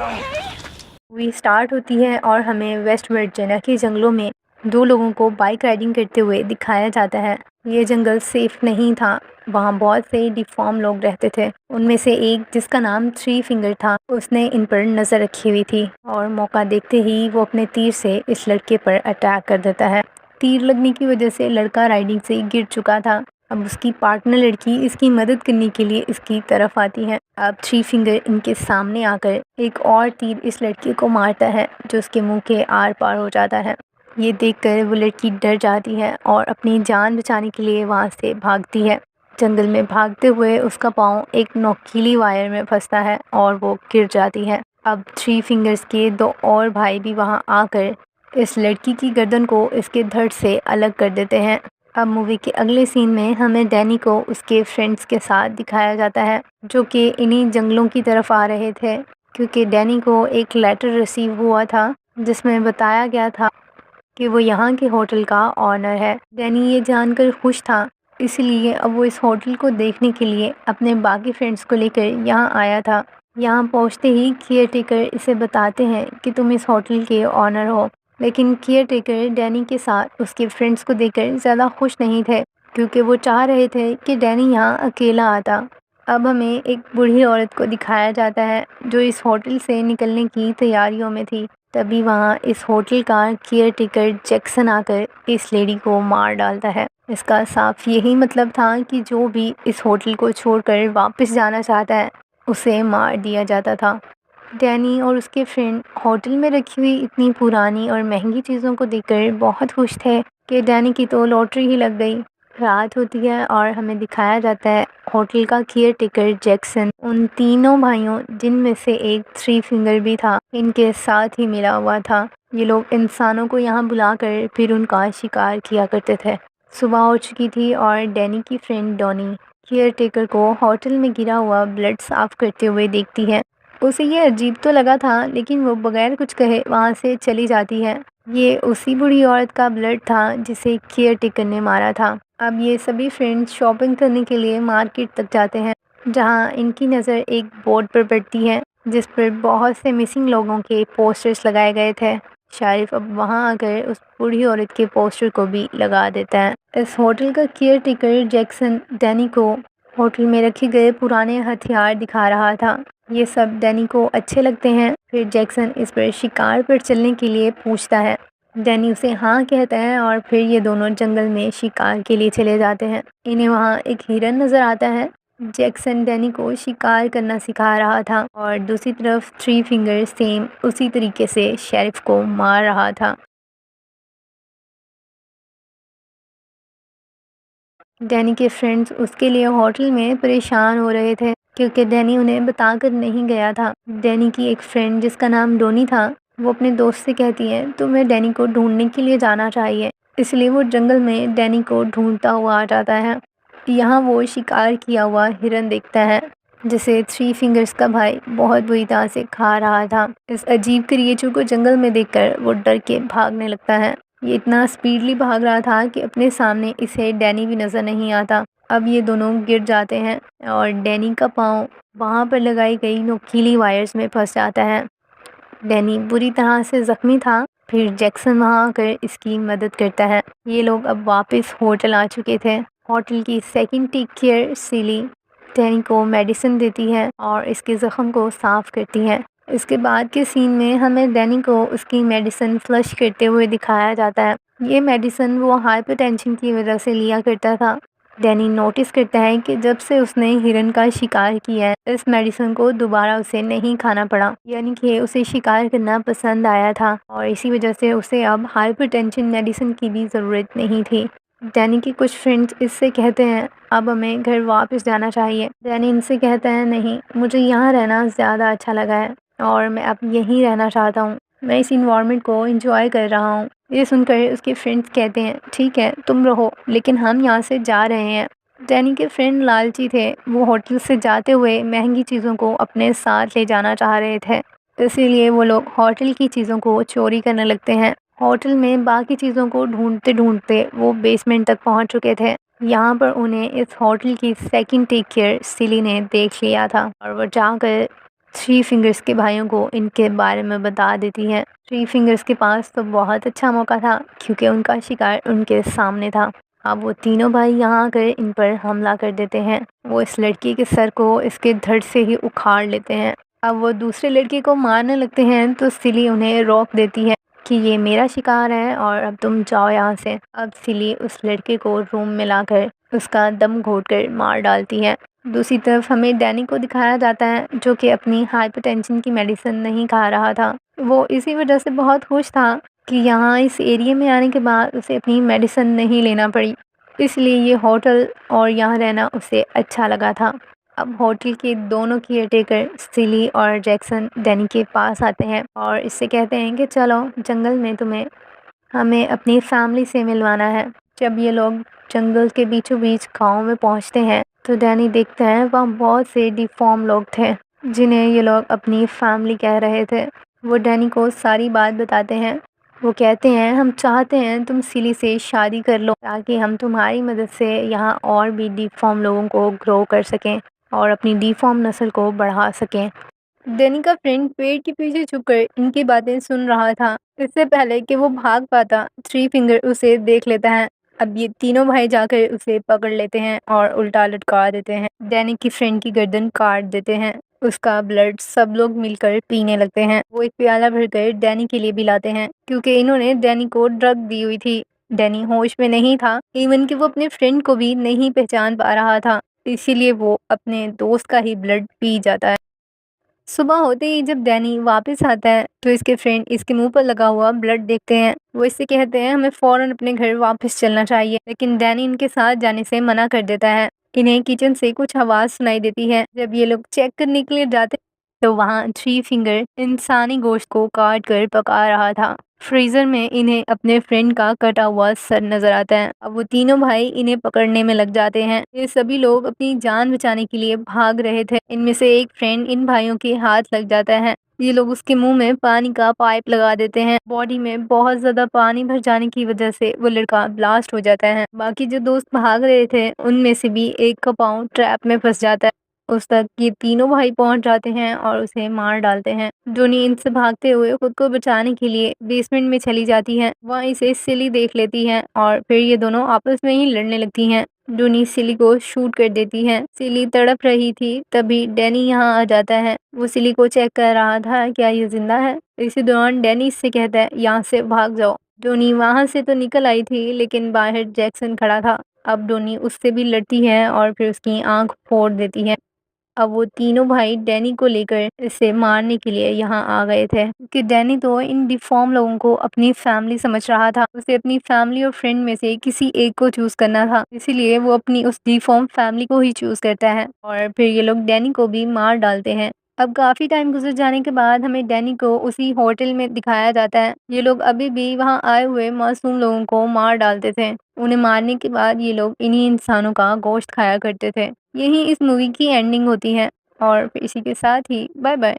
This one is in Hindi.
मूवी स्टार्ट होती है और हमें वेस्ट वर्जीनिया के जंगलों में दो लोगों को बाइक राइडिंग करते हुए दिखाया जाता है। ये जंगल सेफ नहीं था। वहाँ बहुत से डिफॉर्म लोग रहते थे। उनमें से एक, जिसका नाम थ्री फिंगर था, उसने इन पर नज़र रखी हुई थी और मौका देखते ही वो अपने तीर से इस लड़के पर अटैक कर देता है। तीर लगने की वजह से लड़का राइडिंग से गिर चुका था। अब उसकी पार्टनर लड़की इसकी मदद करने के लिए इसकी तरफ आती है। अब थ्री फिंगर इनके सामने आकर एक और तीर इस लड़के को मारता है, जो उसके मुंह के आर पार हो जाता है। ये देखकर वो लड़की डर जाती है और अपनी जान बचाने के लिए वहाँ से भागती है। जंगल में भागते हुए उसका पाँव एक नोकीली वायर में फंसता है और वो गिर जाती है। अब थ्री फिंगर्स के दो और भाई भी वहाँ आकर इस लड़की की गर्दन को इसके धड़ से अलग कर देते हैं। अब मूवी के अगले सीन में हमें डैनी को उसके फ्रेंड्स के साथ दिखाया जाता है, जो कि इन्हीं जंगलों की तरफ आ रहे थे, क्योंकि डैनी को एक लेटर रिसीव हुआ था जिसमें बताया गया था कि वो यहाँ के होटल का ऑनर है। डैनी ये जानकर खुश था, इसलिए अब वो इस होटल को देखने के लिए अपने बाकी फ्रेंड्स को लेकर यहाँ आया था। यहाँ पहुँचते ही केयर टेकर इसे बताते हैं कि तुम इस होटल के ऑनर हो, लेकिन केयर टेकर डैनी के साथ उसके फ्रेंड्स को देखकर ज़्यादा खुश नहीं थे, क्योंकि वो चाह रहे थे कि डैनी यहाँ अकेला आता। अब हमें एक बूढ़ी औरत को दिखाया जाता है, जो इस होटल से निकलने की तैयारियों में थी। तभी वहाँ इस होटल का केयर टेकर जैक्सन आकर इस लेडी को मार डालता है। इसका साफ यही मतलब था कि जो भी इस होटल को छोड़कर वापस जाना चाहता है, उसे मार दिया जाता था। डैनी और उसके फ्रेंड होटल में रखी हुई इतनी पुरानी और महंगी चीज़ों को देखकर बहुत खुश थे कि डैनी की तो लॉटरी ही लग गई। रात होती है और हमें दिखाया जाता है होटल का केयर टेकर जैक्सन उन तीनों भाइयों, जिनमें से एक थ्री फिंगर भी था, इनके साथ ही मिला हुआ था। ये लोग इंसानों को यहाँ बुलाकर फिर उनका शिकार किया करते थे। सुबह हो चुकी थी और डैनी की फ्रेंड डॉनी केयर टेकर को होटल में गिरा हुआ ब्लड साफ करते हुए देखती है। उसे ये अजीब तो लगा था, लेकिन वो बगैर कुछ कहे वहाँ से चली जाती है। ये उसी बूढ़ी औरत का ब्लड था जिसे केयर टेकर ने मारा था। अब ये सभी फ्रेंड्स शॉपिंग करने के लिए मार्केट तक जाते हैं, जहाँ इनकी नज़र एक बोर्ड पर पड़ती है जिस पर बहुत से मिसिंग लोगों के पोस्टर्स लगाए गए थे। शारिफ अब वहाँ आकर उस बूढ़ी औरत के पोस्टर को भी लगा देता है। इस होटल का केयर टेकर जैक्सन डैनी को होटल में रखे गए पुराने हथियार दिखा रहा था। ये सब डैनी को अच्छे लगते हैं। फिर जैक्सन इस पर शिकार पर चलने के लिए पूछता है। डैनी उसे हाँ कहता है और फिर ये दोनों जंगल में शिकार के लिए चले जाते हैं। इन्हें वहाँ एक हिरन नज़र आता है। जैक्सन डैनी को शिकार करना सिखा रहा था और दूसरी तरफ थ्री फिंगर सेम उसी तरीके से शेरिफ को मार रहा था। डैनी के फ्रेंड्स उसके लिए होटल में परेशान हो रहे थे, क्योंकि डैनी उन्हें बताकर नहीं गया था। डैनी की एक फ्रेंड, जिसका नाम डोनी था, वो अपने दोस्त से कहती है तुम्हें डैनी को ढूंढने के लिए जाना चाहिए। इसलिए वो जंगल में डैनी को ढूंढता हुआ आ जाता है। यहाँ वो शिकार किया हुआ हिरन देखता है, जिसे थ्री फिंगर्स का भाई बहुत बुरी तरह से खा रहा था। इस अजीब क्रिएचर को जंगल में देखकर वो डर के भागने लगता है। ये इतना स्पीडली भाग रहा था कि अपने सामने इसे डैनी भी नज़र नहीं आता। अब ये दोनों गिर जाते हैं और डैनी का पाँव वहाँ पर लगाई गई नोकीली वायर्स में फंस जाता है। डैनी बुरी तरह से ज़ख्मी था। फिर जैक्सन वहाँ आकर इसकी मदद करता है। ये लोग अब वापस होटल आ चुके थे। होटल की सेकंड टेक केयर सिली डैनी को मेडिसिन देती है और इसके ज़ख्म को साफ़ करती है। इसके बाद के सीन में हमें डैनी को उसकी मेडिसिन फ्लश करते हुए दिखाया जाता है। ये मेडिसिन वो हाइपरटेंशन की वजह से लिया करता था। डैनी नोटिस करता है कि जब से उसने हिरन का शिकार किया है, इस मेडिसिन को दोबारा उसे नहीं खाना पड़ा, यानी कि उसे शिकार करना पसंद आया था और इसी वजह से उसे अब हाइपरटेंशन मेडिसिन की भी ज़रूरत नहीं थी। डैनी के कुछ फ्रेंड्स इससे कहते हैं अब हमें घर वापस जाना चाहिए। डैनी इनसे कहता है नहीं, मुझे यहाँ रहना ज़्यादा अच्छा लगा है और मैं अब यहीं रहना चाहता हूँ। मैं इस इन्वायरमेंट को एंजॉय कर रहा हूँ। ये सुनकर उसके फ्रेंड्स कहते हैं ठीक है तुम रहो, लेकिन हम यहाँ से जा रहे हैं। डैनी के फ्रेंड लालची थे। वो होटल से जाते हुए महंगी चीज़ों को अपने साथ ले जाना चाह रहे थे, इसीलिए वो लोग होटल की चीज़ों को चोरी करने लगते हैं। होटल में बाकी चीज़ों को ढूंढते ढूंढते वो बेसमेंट तक पहुंच चुके थे। यहाँ पर उन्हें इस होटल की सेकंड टेक केयर सिली ने देख लिया था और वो जाकर थ्री फिंगर्स के भाइयों को इनके बारे में बता देती है। थ्री फिंगर्स के पास तो बहुत अच्छा मौका था क्योंकि उनका शिकार उनके सामने था। अब वो तीनों भाई यहाँ आकर इन पर हमला कर देते हैं। वो इस लड़की के सर को इसके धड़ से ही उखाड़ लेते हैं। अब वो दूसरे लड़के को मारने लगते हैं तो सिली उन्हें रोक देती है कि ये मेरा शिकार है और अब तुम जाओ यहाँ से। अब सिली उस लड़के को रूम में लाकर उसका दम घोट कर मार डालती है। दूसरी तरफ हमें डैनी को दिखाया जाता है जो कि अपनी हाइपरटेंशन की मेडिसिन नहीं खा रहा था। वो इसी वजह से बहुत खुश था कि यहाँ इस एरिया में आने के बाद उसे अपनी मेडिसिन नहीं लेना पड़ी, इसलिए ये होटल और यहाँ रहना उसे अच्छा लगा था। अब होटल के दोनों केयरटेकर सिली और जैक्सन डैनी के पास आते हैं और इससे कहते हैं कि चलो जंगल में हमें अपनी फैमिली से मिलवाना है। जब ये लोग जंगल के बीचों बीच गाँव में पहुँचते हैं तो डैनी देखते हैं वहाँ बहुत से डिफॉर्म लोग थे जिन्हें ये लोग अपनी फैमिली कह रहे थे। वो डैनी को सारी बात बताते हैं। वो कहते हैं हम चाहते हैं तुम सिली से शादी कर लो ताकि हम तुम्हारी मदद से यहाँ और भी डिफॉर्म लोगों को ग्रो कर सकें और अपनी डिफॉर्म नस्ल को बढ़ा सकें। डैनी का फ्रेंड पेड़ के पीछे छुपकर इनकी बातें सुन रहा था। इससे पहले कि वो भाग पाता थ्री फिंगर उसे देख लेता है। अब ये तीनों भाई जाकर उसे पकड़ लेते हैं और उल्टा लटका देते हैं। डैनी की फ्रेंड की गर्दन काट देते हैं। उसका ब्लड सब लोग मिलकर पीने लगते हैं। वो एक प्याला भरकर डैनी के लिए भी लाते हैं क्योंकि इन्होंने डैनी को ड्रग दी हुई थी। डैनी होश में नहीं था, इवन कि वो अपने फ्रेंड को भी नहीं पहचान पा रहा था, इसीलिए वो अपने दोस्त का ही ब्लड पी जाता है। सुबह होते ही जब डैनी वापस आता है तो इसके फ्रेंड इसके मुंह पर लगा हुआ ब्लड देखते हैं। वो इससे कहते हैं हमें फौरन अपने घर वापस चलना चाहिए, लेकिन डैनी इनके साथ जाने से मना कर देता है। इन्हें किचन से कुछ आवाज़ सुनाई देती है। जब ये लोग चेक करने के लिए जाते तो वहाँ थ्री फिंगर इंसानी गोश्त को काट कर पका रहा था। फ्रीजर में इन्हें अपने फ्रेंड का कटा हुआ सर नजर आता है। अब वो तीनों भाई इन्हें पकड़ने में लग जाते हैं। ये सभी लोग अपनी जान बचाने के लिए भाग रहे थे। इनमें से एक फ्रेंड इन भाइयों के हाथ लग जाता है। ये लोग उसके मुंह में पानी का पाइप लगा देते हैं। बॉडी में बहुत ज्यादा पानी भर जाने की वजह से वो लड़का ब्लास्ट हो जाता है। बाकी जो दोस्त भाग रहे थे उनमें से भी एक का पाँव ट्रैप में फंस जाता है। उस तक ये तीनों भाई पहुंच जाते हैं और उसे मार डालते हैं। डोनी इनसे भागते हुए खुद को बचाने के लिए बेसमेंट में चली जाती है। वहाँ इसे सिली देख लेती है और फिर ये दोनों आपस में ही लड़ने लगती हैं। डोनी सिली को शूट कर देती है। सिली तड़प रही थी, तभी डैनी यहाँ आ जाता है। वो सिली को चेक कर रहा था क्या ये जिंदा है। इसी दौरान डैनी इससे कहता है यहाँ से भाग जाओ। डोनी वहाँ से तो निकल आई थी लेकिन बाहर जैक्सन खड़ा था। अब डोनी उससे भी लड़ती है और फिर उसकी आंख फोड़ देती है। अब वो तीनों भाई डैनी को लेकर इसे मारने के लिए यहाँ आ गए थे कि डैनी तो इन डिफॉर्म लोगों को अपनी फैमिली समझ रहा था। उसे अपनी फैमिली और फ्रेंड में से किसी एक को चूज करना था, इसीलिए वो अपनी उस डिफॉर्म फैमिली को ही चूज करता है और फिर ये लोग डैनी को भी मार डालते हैं। अब काफी टाइम गुजर जाने के बाद हमें डैनी को उसी होटल में दिखाया जाता है। ये लोग अभी भी वहाँ आए हुए मासूम लोगों को मार डालते थे। उन्हें मारने के बाद ये लोग इन्हीं इंसानों का गोश्त खाया करते थे। यही इस मूवी की एंडिंग होती है और फिर इसी के साथ ही बाय बाय।